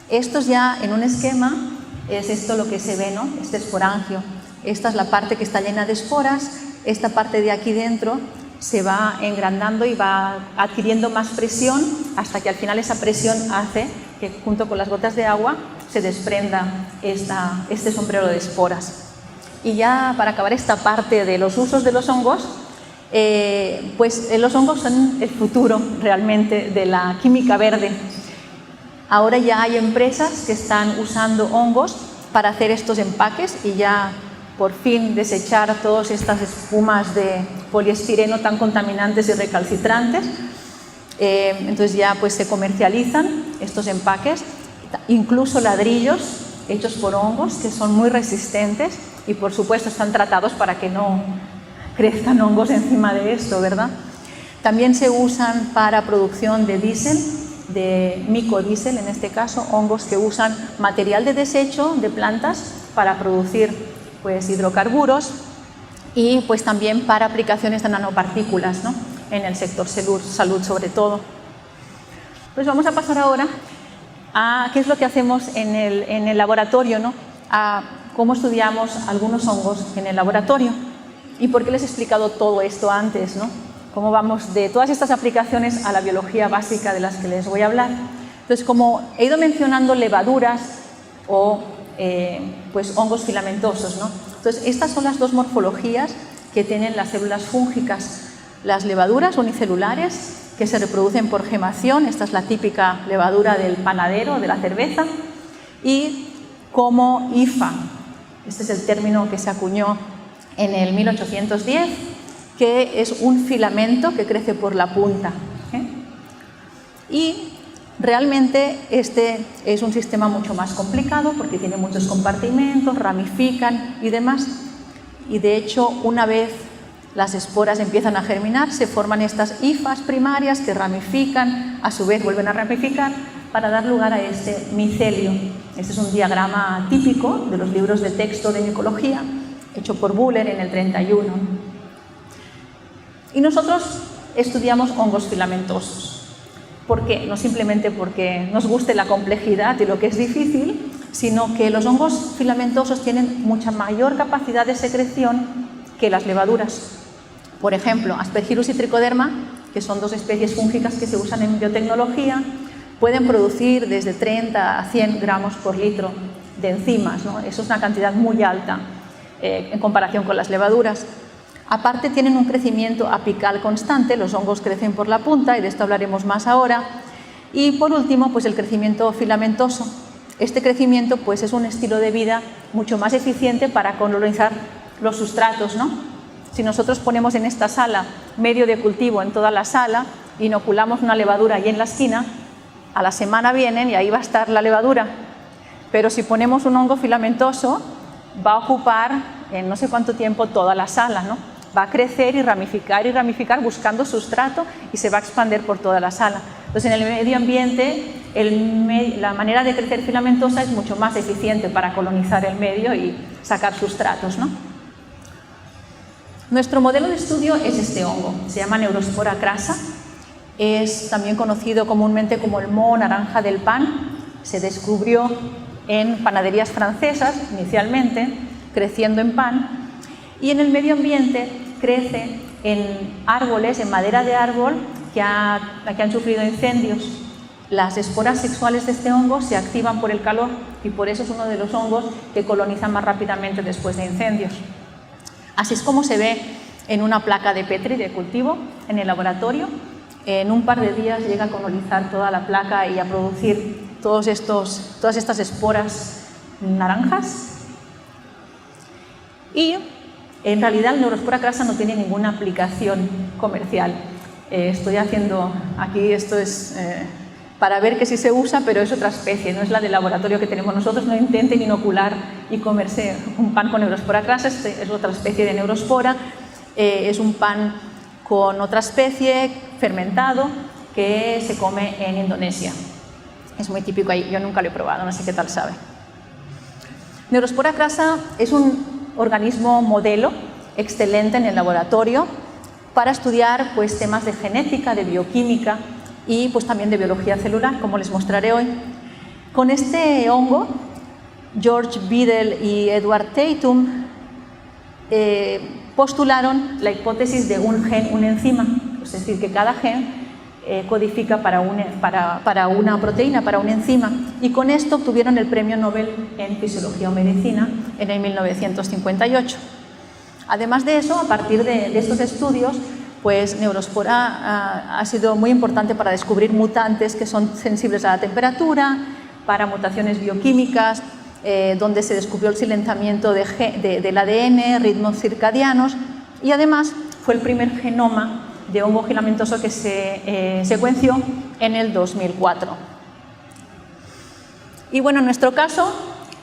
Estos ya en un esquema es esto lo que se ve, ¿no? Este esporangio. Esta es la parte que está llena de esporas, esta parte de aquí dentro se va engrandando y va adquiriendo más presión hasta que al final esa presión hace que junto con las gotas de agua se desprenda este sombrero de esporas. Y ya para acabar esta parte de los usos de los hongos, pues los hongos son el futuro realmente de la química verde. Ahora ya hay empresas que están usando hongos para hacer estos empaques y ya por fin desechar todas estas espumas de poliestireno tan contaminantes y recalcitrantes. Entonces ya pues se comercializan estos empaques, incluso ladrillos hechos por hongos que son muy resistentes y por supuesto están tratados para que no crezcan hongos encima de esto, ¿verdad? También se usan para producción de diésel, de micodiesel en este caso, hongos que usan material de desecho de plantas para producir pues hidrocarburos y pues también para aplicaciones de nanopartículas, ¿no? En el sector salud sobre todo. Pues vamos a pasar ahora a qué es lo que hacemos en el laboratorio, ¿no? A cómo estudiamos algunos hongos en el laboratorio y por qué les he explicado todo esto antes, ¿no? Cómo vamos de todas estas aplicaciones a la biología básica de las que les voy a hablar. Entonces, como he ido mencionando levaduras o pues hongos filamentosos, ¿no? Entonces, estas son las dos morfologías que tienen las células fúngicas. Las levaduras unicelulares, que se reproducen por gemación, esta es la típica levadura del panadero, de la cerveza, y como hifa, este es el término que se acuñó en el 1810, que es un filamento que crece por la punta. Y realmente este es un sistema mucho más complicado porque tiene muchos compartimentos, ramifican y demás. Y de hecho, una vez las esporas empiezan a germinar, se forman estas hifas primarias que ramifican, a su vez vuelven a ramificar para dar lugar a este micelio. Este es un diagrama típico de los libros de texto de micología, hecho por Buhler en el 31. Y nosotros estudiamos hongos filamentosos. ¿Por qué? No simplemente porque nos guste la complejidad y lo que es difícil, sino que los hongos filamentosos tienen mucha mayor capacidad de secreción que las levaduras. Por ejemplo, Aspergillus y Trichoderma, que son dos especies fúngicas que se usan en biotecnología, pueden producir desde 30 a 100 gramos por litro de enzimas, ¿no? Eso es una cantidad muy alta en comparación con las levaduras. Aparte tienen un crecimiento apical constante, los hongos crecen por la punta y de esto hablaremos más ahora. Y por último, pues el crecimiento filamentoso. Este crecimiento pues es un estilo de vida mucho más eficiente para colonizar los sustratos, ¿no? Si nosotros ponemos en esta sala medio de cultivo en toda la sala, inoculamos una levadura ahí en la esquina, a la semana vienen y ahí va a estar la levadura. Pero si ponemos un hongo filamentoso, va a ocupar en no sé cuánto tiempo toda la sala, ¿no? Va a crecer y ramificar buscando sustrato y se va a expandir por toda la sala. Entonces, en el medio ambiente, la manera de crecer filamentosa es mucho más eficiente para colonizar el medio y sacar sustratos, ¿no? Nuestro modelo de estudio es este hongo, se llama Neurospora crassa, es también conocido comúnmente como el moho naranja del pan, se descubrió en panaderías francesas inicialmente, creciendo en pan, y en el medio ambiente crece en árboles, en madera de árbol que han sufrido incendios. Las esporas sexuales de este hongo se activan por el calor y por eso es uno de los hongos que colonizan más rápidamente después de incendios. Así es como se ve en una placa de Petri de cultivo en el laboratorio. En un par de días llega a colonizar toda la placa y a producir todas estas esporas naranjas. Y en realidad el Neurospora crassa no tiene ninguna aplicación comercial. Estoy haciendo aquí, esto es para ver que sí se usa, pero es otra especie, no es la de laboratorio que tenemos nosotros. No intenten inocular y comerse un pan con Neurospora crassa. Este es otra especie de Neurospora, es un pan con otra especie fermentado que se come en Indonesia. Es muy típico ahí, yo nunca lo he probado, no sé qué tal sabe. Neurospora crassa es un organismo modelo excelente en el laboratorio para estudiar pues, temas de genética, de bioquímica y pues, también de biología celular, como les mostraré hoy. Con este hongo, George Biddle y Edward Tatum postularon la hipótesis de un gen, una enzima, es decir, que cada gen codifica para una proteína, para una enzima, y con esto obtuvieron el premio Nobel en Fisiología o Medicina en el 1958. Además de eso, a partir de estos estudios, pues Neurospora ha sido muy importante para descubrir mutantes que son sensibles a la temperatura, para mutaciones bioquímicas, donde se descubrió el silenciamiento del ADN, ritmos circadianos, y además fue el primer genoma de hongo filamentoso que se secuenció en el 2004. Y bueno, en nuestro caso,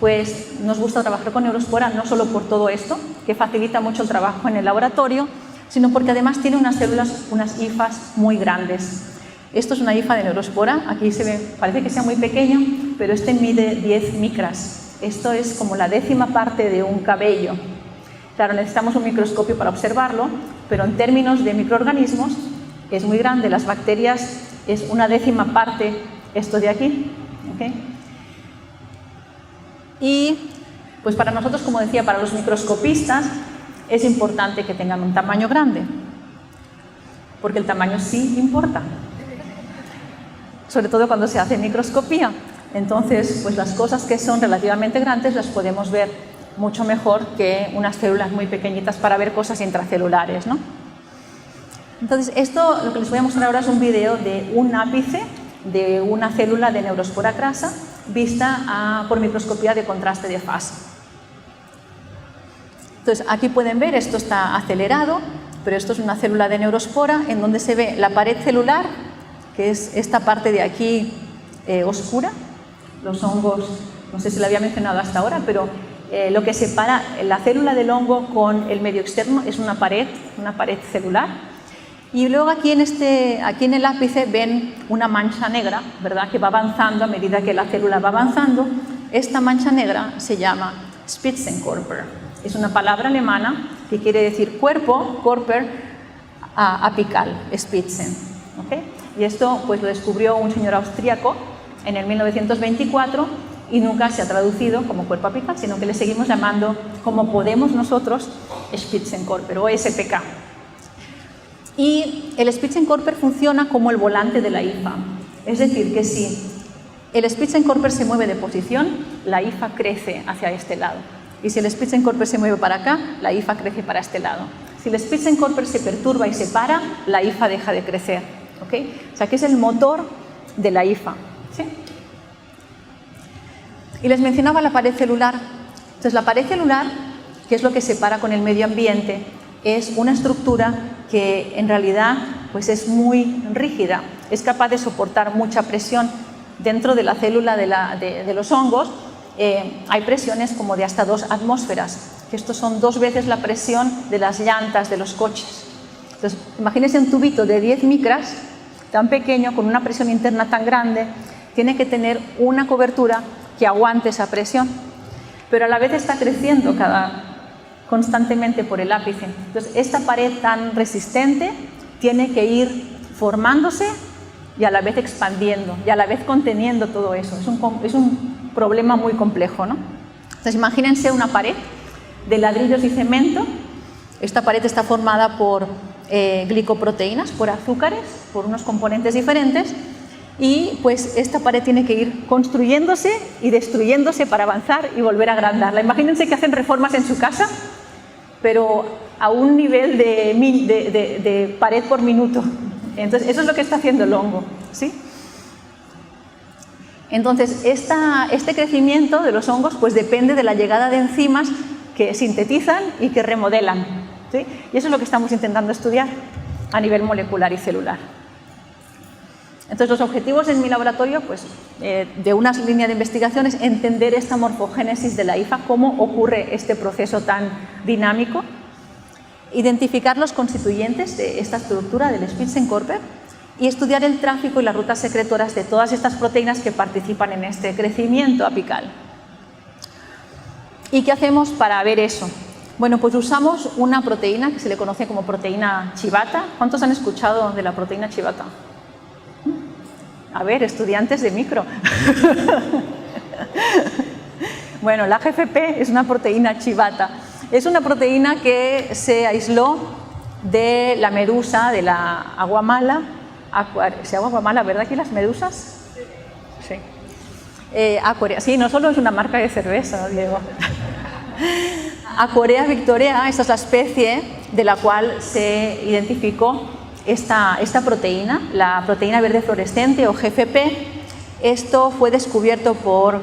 pues nos gusta trabajar con Neurospora no solo por todo esto, que facilita mucho el trabajo en el laboratorio, sino porque además tiene unas células, unas hifas muy grandes. Esto es una hifa de Neurospora, aquí se ve, parece que sea muy pequeño, pero este mide 10 micras. Esto es como la 10ª parte de un cabello. Claro, necesitamos un microscopio para observarlo, pero en términos de microorganismos es muy grande. Las bacterias es una 10ª parte esto de aquí. ¿Okay? Y pues para nosotros, como decía, para los microscopistas es importante que tengan un tamaño grande, porque el tamaño sí importa, sobre todo cuando se hace microscopía. Entonces, pues las cosas que son relativamente grandes las podemos ver mucho mejor que unas células muy pequeñitas para ver cosas intracelulares, ¿no? Entonces, esto, lo que les voy a mostrar ahora es un video de un ápice de una célula de Neurospora crassa vista por microscopía de contraste de fase. Entonces, aquí pueden ver, esto está acelerado, pero esto es una célula de Neurospora en donde se ve la pared celular, que es esta parte de aquí oscura. Los hongos, no sé si lo había mencionado hasta ahora, pero lo que separa la célula del hongo con el medio externo es una pared celular. Y luego aquí en el ápice ven una mancha negra, ¿verdad?, que va avanzando a medida que la célula va avanzando. Esta mancha negra se llama Spitzenkörper. Es una palabra alemana que quiere decir cuerpo, Körper, apical, Spitzen. ¿Okay? Y esto pues lo descubrió un señor austríaco en el 1924 y nunca se ha traducido como cuerpo apical, sino que le seguimos llamando, como podemos nosotros, Spitzenkörper o SPK. Y el Spitzenkörper funciona como el volante de la hifa. Es decir, que si el Spitzenkörper se mueve de posición, la hifa crece hacia este lado. Y si el Spitzenkörper se mueve para acá, la hifa crece para este lado. Si el Spitzenkörper se perturba y se para, la hifa deja de crecer. ¿Okay? O sea, que es el motor de la hifa. ¿Sí? Y les mencionaba la pared celular. Entonces, la pared celular, que es lo que separa con el medio ambiente, es una estructura que en realidad pues es muy rígida, es capaz de soportar mucha presión. Dentro de la célula de los hongos hay presiones como de hasta 2 atmósferas, que estos son 2 veces la presión de las llantas de los coches. Entonces, imagínense un tubito de 10 micras, tan pequeño, con una presión interna tan grande, tiene que tener una cobertura que aguante esa presión, pero a la vez está creciendo constantemente por el ápice. Entonces, esta pared tan resistente tiene que ir formándose y a la vez expandiendo y a la vez conteniendo todo eso. Es un problema muy complejo, ¿no? Entonces, imagínense una pared de ladrillos y cemento. Esta pared está formada por glicoproteínas, por azúcares, por unos componentes diferentes, y pues esta pared tiene que ir construyéndose y destruyéndose para avanzar y volver a agrandarla. Imagínense que hacen reformas en su casa, pero a un nivel de pared por minuto. Entonces, eso es lo que está haciendo el hongo, ¿sí? Entonces, este crecimiento de los hongos pues depende de la llegada de enzimas que sintetizan y que remodelan, ¿sí? Y eso es lo que estamos intentando estudiar a nivel molecular y celular. Entonces, los objetivos en mi laboratorio, pues, de una línea de investigación es entender esta morfogénesis de la hifa, cómo ocurre este proceso tan dinámico, identificar los constituyentes de esta estructura del Spitzenkörper y estudiar el tráfico y las rutas secretoras de todas estas proteínas que participan en este crecimiento apical. ¿Y qué hacemos para ver eso? Bueno, pues usamos una proteína que se le conoce como proteína chivata. ¿Cuántos han escuchado de la proteína chivata? A ver, estudiantes de micro. Bueno, la GFP es una proteína chivata. Es una proteína que se aisló de la medusa, de la aguamala. ¿Se llama aguamala, verdad, aquí las medusas? Sí. Sí, no solo es una marca de cerveza, Diego. Aquaria victoria, esta es la especie de la cual se identificó esta proteína, la proteína verde fluorescente o GFP. Esto fue descubierto por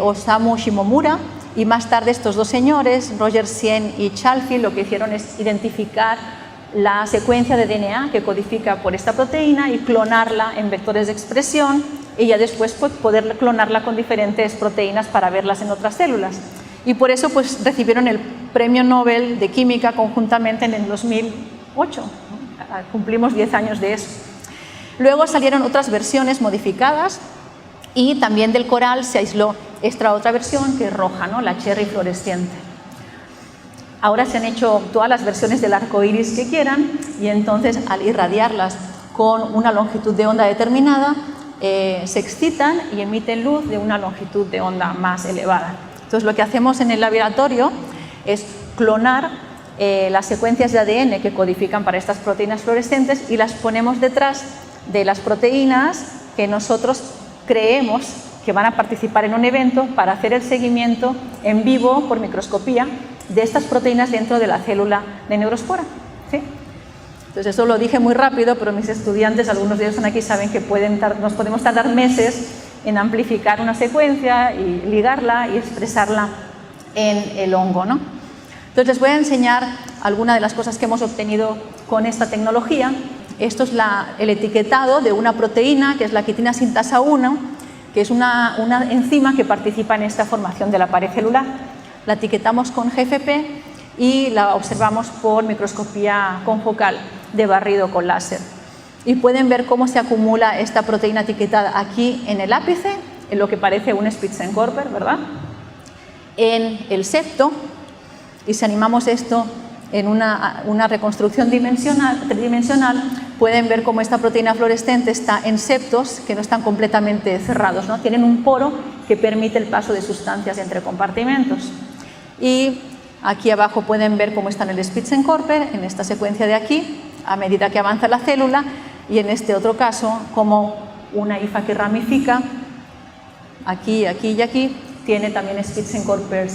Osamu Shimomura y más tarde estos dos señores, Roger Sien y Chalfield, lo que hicieron es identificar la secuencia de DNA que codifica por esta proteína y clonarla en vectores de expresión y ya después pues, poder clonarla con diferentes proteínas para verlas en otras células. Y por eso pues, recibieron el Premio Nobel de Química conjuntamente en el 2008. Cumplimos 10 años de eso. Luego salieron otras versiones modificadas y también del coral se aisló esta otra versión que es roja, ¿no? La cherry fluorescente. Ahora se han hecho todas las versiones del arco iris que quieran y entonces al irradiarlas con una longitud de onda determinada se excitan y emiten luz de una longitud de onda más elevada. Entonces lo que hacemos en el laboratorio es clonar las secuencias de ADN que codifican para estas proteínas fluorescentes y las ponemos detrás de las proteínas que nosotros creemos que van a participar en un evento para hacer el seguimiento en vivo por microscopía de estas proteínas dentro de la célula de neurospora. ¿Sí? Entonces eso lo dije muy rápido, pero mis estudiantes, algunos de ellos están aquí, saben que nos podemos tardar meses en amplificar una secuencia y ligarla y expresarla en el hongo, ¿no? Entonces les voy a enseñar algunas de las cosas que hemos obtenido con esta tecnología. Esto es el etiquetado de una proteína que es la quitina sintasa 1, que es una enzima que participa en esta formación de la pared celular. La etiquetamos con GFP y la observamos por microscopía confocal de barrido con láser. Y pueden ver cómo se acumula esta proteína etiquetada aquí en el ápice, en lo que parece un Spitzenkörper, ¿verdad? En el septo, y si animamos esto en una reconstrucción tridimensional, pueden ver cómo esta proteína fluorescente está en septos que no están completamente cerrados, ¿no? Tienen un poro que permite el paso de sustancias entre compartimentos. Y aquí abajo pueden ver cómo está en el Spitzenkörper, en esta secuencia de aquí, a medida que avanza la célula, y en este otro caso, como una hifa que ramifica, aquí, aquí y aquí, tiene también Spitzenkörpers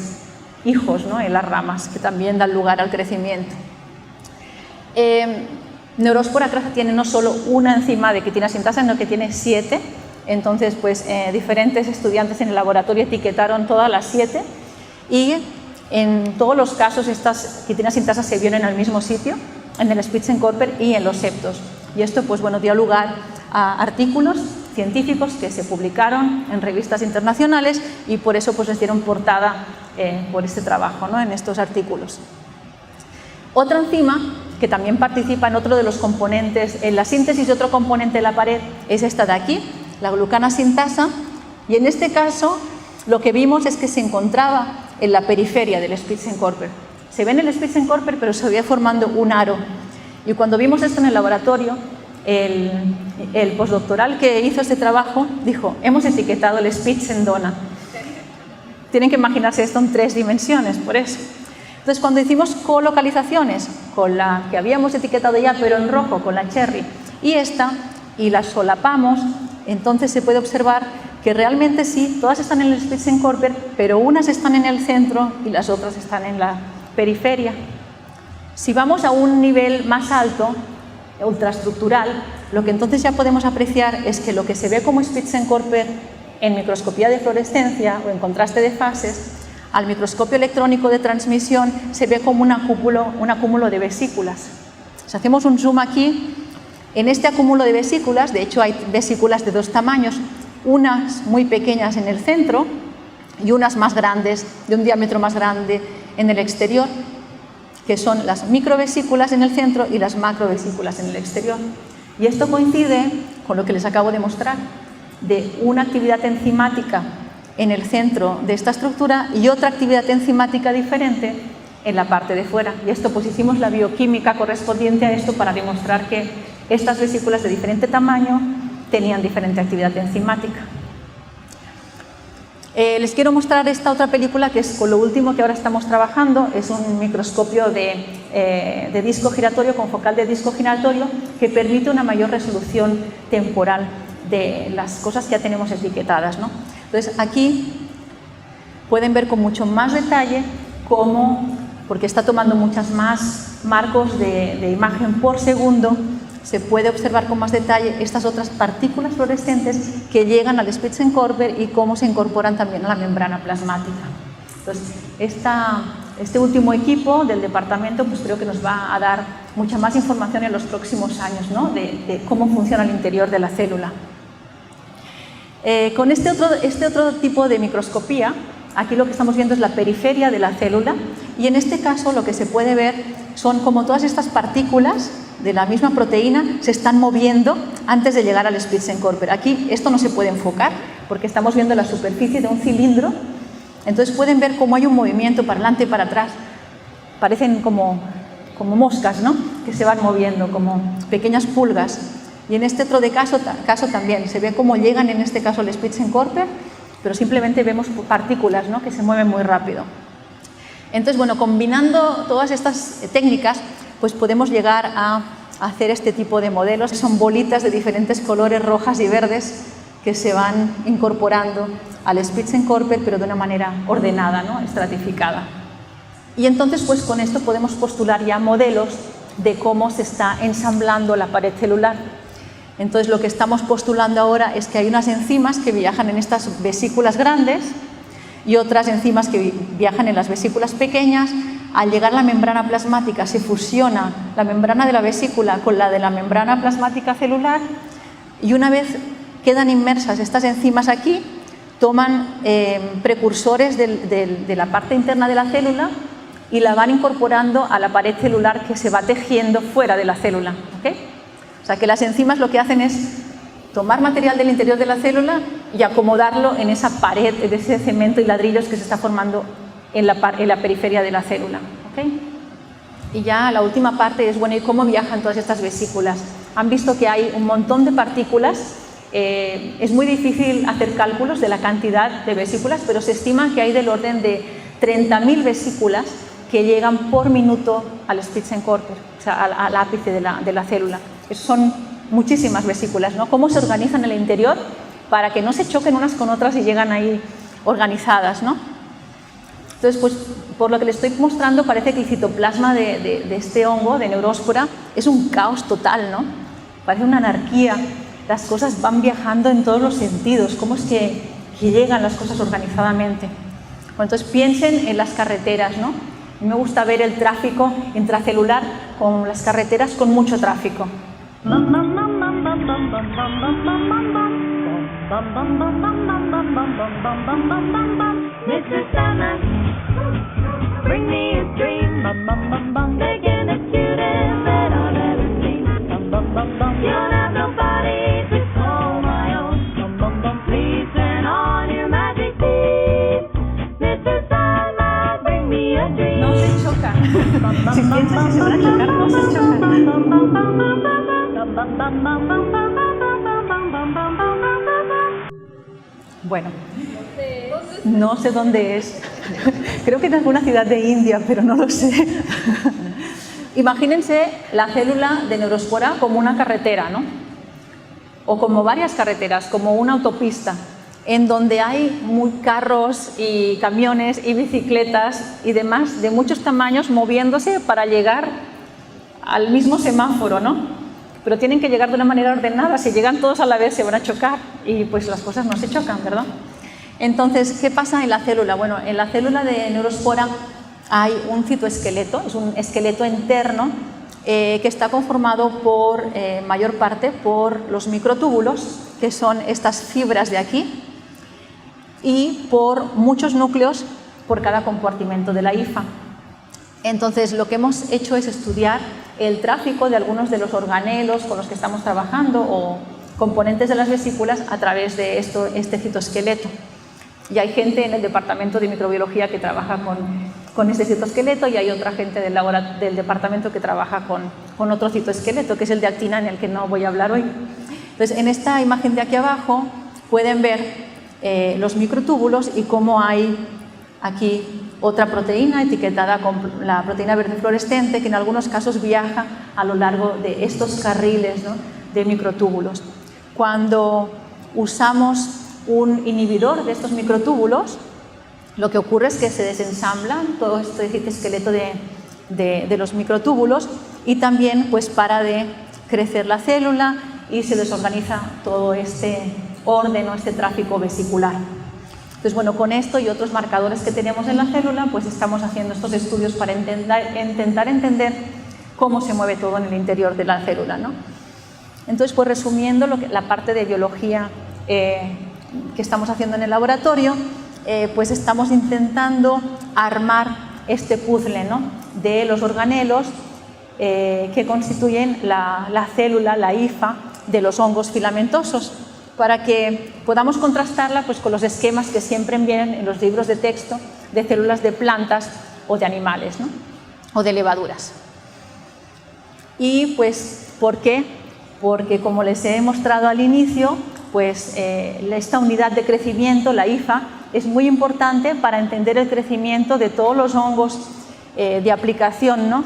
hijos, ¿no? En las ramas, que también dan lugar al crecimiento. Neurospora crasa tiene no solo una enzima de quitina sintasa, sino que tiene 7. Entonces, pues, diferentes estudiantes en el laboratorio etiquetaron todas las 7 y en todos los casos estas quitinas sintasas se vieron en el mismo sitio, en el Spitzenkörper y en los septos. Y esto, pues, bueno, dio lugar a artículos científicos que se publicaron en revistas internacionales y por eso pues les dieron portada por este trabajo, ¿no? En estos artículos. Otra enzima que también participa en otro de los componentes, en la síntesis de otro componente de la pared, es esta de aquí, la glucana sintasa, y en este caso lo que vimos es que se encontraba en la periferia del Spitzenkörper. Se ve en el Spitzenkörper, pero se veía formando un aro. Y cuando vimos esto en el laboratorio, el postdoctoral que hizo este trabajo dijo: hemos etiquetado el Spitzendona. Tienen que imaginarse esto en 3 dimensiones, por eso. Entonces, cuando hicimos colocalizaciones con la que habíamos etiquetado ya, pero en rojo, con la cherry, y esta, y las solapamos, entonces se puede observar que realmente sí, todas están en el Spitzenkörper, pero unas están en el centro y las otras están en la periferia. Si vamos a un nivel más alto, ultraestructural, lo que entonces ya podemos apreciar es que lo que se ve como Spitzenkörper en microscopía de fluorescencia o en contraste de fases, al microscopio electrónico de transmisión se ve como un acúmulo de vesículas. Si hacemos un zoom aquí, En este acúmulo de vesículas, de hecho hay vesículas de 2 tamaños, unas muy pequeñas en el centro y unas más grandes, de un diámetro más grande en el exterior, que son las microvesículas en el centro y las macrovesículas en el exterior. Y esto coincide con lo que les acabo de mostrar, de una actividad enzimática en el centro de esta estructura y otra actividad enzimática diferente en la parte de fuera. Y esto, pues hicimos la bioquímica correspondiente a esto para demostrar que estas vesículas de diferente tamaño tenían diferente actividad enzimática. Les quiero mostrar esta otra película, que es con lo último que ahora estamos trabajando. Es un microscopio de disco giratorio, con focal de disco giratorio, que permite una mayor resolución temporal de las cosas que ya tenemos etiquetadas, ¿no? Entonces aquí pueden ver con mucho más detalle cómo, porque está tomando muchas más marcos de imagen por segundo, se puede observar con más detalle estas otras partículas fluorescentes que llegan al Spitzenkörper y cómo se incorporan también a la membrana plasmática. Entonces, este último equipo del departamento, pues creo que nos va a dar mucha más información en los próximos años, ¿no? de cómo funciona el interior de la célula. Con este otro tipo de microscopía, aquí lo que estamos viendo es la periferia de la célula, y en este caso lo que se puede ver son como todas estas partículas de la misma proteína se están moviendo antes de llegar al Spitzenkörper. Aquí esto no se puede enfocar porque estamos viendo la superficie de un cilindro, entonces pueden ver cómo hay un movimiento para adelante y para atrás, parecen como moscas, ¿no? Que se van moviendo, como pequeñas pulgas. Y en este otro caso también se ve cómo llegan en este caso al Spitzenkörper, pero simplemente vemos partículas, ¿no? Que se mueven muy rápido. Entonces, bueno, combinando todas estas técnicas, pues podemos llegar a hacer este tipo de modelos. Son bolitas de diferentes colores, rojas y verdes, que se van incorporando al Spitzenkörper, pero de una manera ordenada, ¿no? Estratificada. Y entonces, pues con esto podemos postular ya modelos de cómo se está ensamblando la pared celular. Entonces, lo que estamos postulando ahora es que hay unas enzimas que viajan en estas vesículas grandes y otras enzimas que viajan en las vesículas pequeñas. Al llegar a la membrana plasmática se fusiona la membrana de la vesícula con la de la membrana plasmática celular, y una vez quedan inmersas estas enzimas aquí, toman precursores de la parte interna de la célula y la van incorporando a la pared celular que se va tejiendo fuera de la célula, ¿okay? O sea que las enzimas lo que hacen es tomar material del interior de la célula y acomodarlo en esa pared, de ese cemento y ladrillos que se está formando en la periferia de la célula, ¿okay? Y ya la última parte es, bueno, ¿y cómo viajan todas estas vesículas? Han visto que hay un montón de partículas, es muy difícil hacer cálculos de la cantidad de vesículas, pero se estima que hay del orden de 30.000 vesículas que llegan por minuto al Spitzenkörper, o sea, al ápice de la célula. Eso son muchísimas vesículas, ¿no? ¿Cómo se organizan en el interior para que no se choquen unas con otras y llegan ahí organizadas, ¿no? Entonces, pues, por lo que les estoy mostrando, parece que el citoplasma de este hongo, de Neurospora, es un caos total, ¿no? Parece una anarquía. Las cosas van viajando en todos los sentidos. ¿Cómo es que llegan las cosas organizadamente? Bueno, entonces, piensen en las carreteras, ¿no? A mí me gusta ver el tráfico intracelular con las carreteras con mucho tráfico. Mr. Sandman, bring me a dream. They're gonna shoot it that I've ever seen. You'll have nobody to call my own. Please turn on your magic beam. Mr. Sandman, bring me a dream. No se chocan. Si piensan que se van a chocar, no se chocan. Bueno, no sé dónde es. Creo que en alguna ciudad de India, pero no lo sé. Imagínense la célula de Neurospora como una carretera, ¿no? O como varias carreteras, como una autopista, en donde hay carros y camiones y bicicletas y demás de muchos tamaños moviéndose para llegar al mismo semáforo, ¿no? Pero tienen que llegar de una manera ordenada. Si llegan todos a la vez se van a chocar y pues las cosas no se chocan, ¿verdad? Entonces, ¿qué pasa en la célula? Bueno, en la célula de Neurospora hay un citoesqueleto, es un esqueleto interno que está conformado por, mayor parte por los microtúbulos, que son estas fibras de aquí, y por muchos núcleos por cada compartimento de la hifa. Entonces, lo que hemos hecho es estudiar el tráfico de algunos de los organelos con los que estamos trabajando o componentes de las vesículas a través de este citoesqueleto. Y hay gente en el departamento de microbiología que trabaja con este citoesqueleto y hay otra gente del departamento que trabaja con otro citoesqueleto, que es el de actina, en el que no voy a hablar hoy. Entonces, en esta imagen de aquí abajo pueden ver los microtúbulos y cómo hay aquí otra proteína etiquetada con la proteína verde fluorescente, que en algunos casos viaja a lo largo de estos carriles, ¿no?, de microtúbulos. Cuando usamos un inhibidor de estos microtúbulos, lo que ocurre es que se desensamblan todo este citoesqueleto de los microtúbulos y también pues para de crecer la célula y se desorganiza todo este orden o este tráfico vesicular. Entonces, bueno, con esto y otros marcadores que tenemos en la célula, pues estamos haciendo estos estudios para intentar entender cómo se mueve todo en el interior de la célula, ¿no? Entonces, pues resumiendo la parte de biología que estamos haciendo en el laboratorio, pues estamos intentando armar este puzzle, ¿no?, de los organelos que constituyen la célula, la hifa, de los hongos filamentosos, para que podamos contrastarla pues con los esquemas que siempre vienen en los libros de texto de células de plantas o de animales, ¿no?, o de levaduras. Y pues, ¿por qué? Porque, como les he mostrado al inicio, pues esta unidad de crecimiento, la hifa, es muy importante para entender el crecimiento de todos los hongos de aplicación, ¿no?,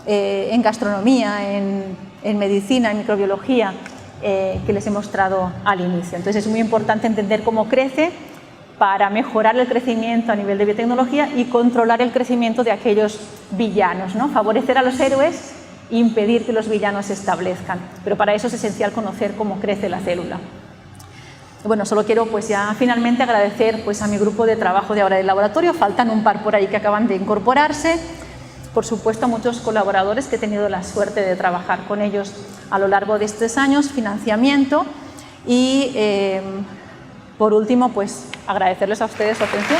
en gastronomía, en medicina, en microbiología, que les he mostrado al inicio. Entonces, es muy importante entender cómo crece para mejorar el crecimiento a nivel de biotecnología y controlar el crecimiento de aquellos villanos, ¿no?, favorecer a los héroes e impedir que los villanos se establezcan. Pero para eso es esencial conocer cómo crece la célula. Bueno, solo quiero pues ya finalmente agradecer pues a mi grupo de trabajo de ahora del laboratorio. Faltan un par por ahí que acaban de incorporarse. Por supuesto, a muchos colaboradores que he tenido la suerte de trabajar con ellos a lo largo de estos años, financiamiento y, por último, pues agradecerles a ustedes su atención.